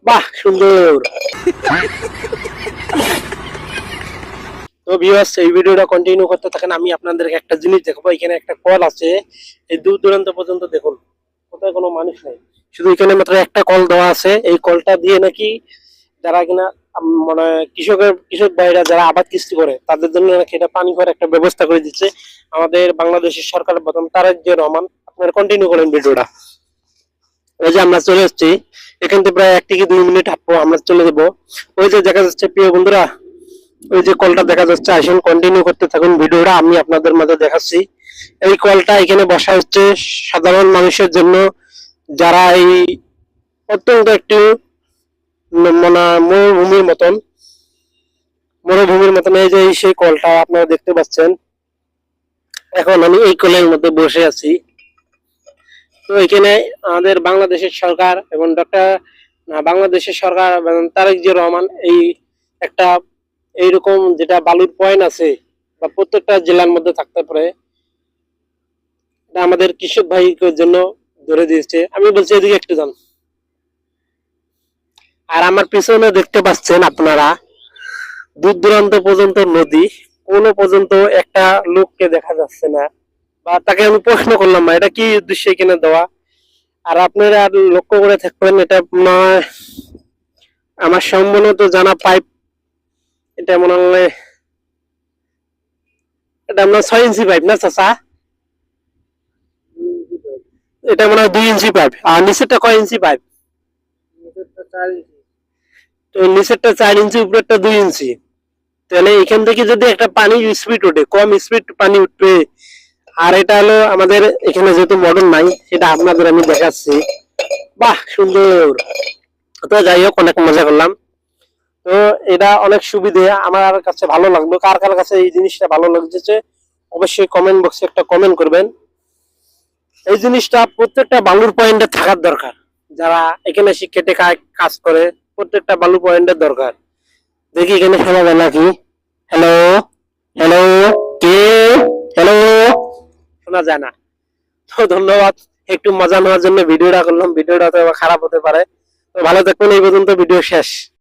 বাহ সুন্দর। তো ভিউয়ার্স এই ভিডিওটা কন্টিনিউ করতে থাকেন, আমি আপনাদেরকে একটা জিনিস দেখাবো। এখানে একটা কল আছে, এই দূর দূরান্ত পর্যন্ত দেখুন, কোথায় কোনো মানুষ নাই, শুধু এখানে মাত্র একটা কল দেওয়া আছে। এই কলটা দিয়ে নাকি যারা কিনা মানে কৃষক ভাইরা যারা আবাদ কৃষি করে তাদের জন্য নাকি এটা পানি করার একটা ব্যবস্থা করে দিচ্ছে আমাদের বাংলাদেশের সরকারের প্রধান তারেক জিয়া রহমান। আপনারা কন্টিনিউ করেন ভিডিওটা। এই যে আমরা চলে এসেছি, এখান থেকে প্রায় 1 থেকে 2 মিনিট হাঁটবো, আমরা চলে যাবো। ওই যে দেখা যাচ্ছে প্রিয় বন্ধুরা, ওই যে কলটা দেখা যাচ্ছে, আসেন কন্টিনিউ করতে থাকুন ভিডিওটা, আমি আপনাদের মাঝে দেখাচ্ছি। এই কলটা এখানে বসা হচ্ছে সাধারণ মানুষের জন্য, যারা এই অত্যন্ত একটি মানে মরুভূমির মতন এই যে সেই কলটা আপনারা দেখতে পাচ্ছেন। এখন আমি এই কলের মধ্যে বসে আছি। তো এখানে আমাদের বাংলাদেশের সরকার এবং বাংলাদেশের সরকার এবং তারেক জিয়া রহমান এই একটা এইরকম যেটা বালুর পয়েন্ট আছে বা প্রত্যেকটা জেলার মধ্যে থাকতে পারে, এটা আমাদের কৃষক ভাইদের জন্য ধরে দিয়েছে। আমি বলছি এদিকে একটু যান। আর আমার পিছনে দেখতে পাচ্ছেন আপনারা দূর দূরান্ত পর্যন্ত নদী, কোনো পর্যন্ত একটা লোককে দেখা যাচ্ছে না, বা তাকে আমি প্রশ্ন করলাম না এটা কি উদ্দেশ্যে এখানে দেওয়া। আর আপনারা আর লক্ষ্য করে থাকবেন, এটা আমার সম্ভবত জানা পাইপ, এটা মনে হয় এটা আমরা 6 ইঞ্চি পাইপ না চাচা? এটা মনে হয় 2 ইঞ্চি পাইপ। আর নিচেরটা কয় ইঞ্চি পাইপ? তো নিচেরটা 4 ইঞ্চি, উপরেরটা 2 ইঞ্চি। তাহলে এখান থেকে যদি একটা পানির স্পিড ওঠে, কম স্পিড পানি উঠবে। আর এটা হলো আমাদের এখানে যেহেতু মডেল নাই, সেটা আপনাদের আমি দেখাচ্ছি। বাহ সুন্দর। তো যাই হোক, অনেক মজা করলাম। তো এটা অনেক সুবিধে, আমার কাছে ভালো লাগলো। কার কার কাছে এই জিনিসটা ভালো লাগছে অবশ্যই কমেন্ট বক্সে একটা কমেন্ট করবেন। এই জিনিসটা প্রত্যেকটা বালুর পয়েন্টে থাকার দরকার। যারা এখানে খেটে কাজ করে প্রত্যেকটা বালু পয়েন্টের দরকার। দেখি এখানে শোনা যায় নাকি? হ্যালো, হ্যালো, কে? হ্যালো, শোনা যায় না। তো ধন্যবাদ, একটু মজা নেওয়ার জন্য ভিডিওটা করলাম। ভিডিওটা তো খারাপ হতে পারে। তো ভালো থাকবেন, এই পর্যন্ত ভিডিও শেষ।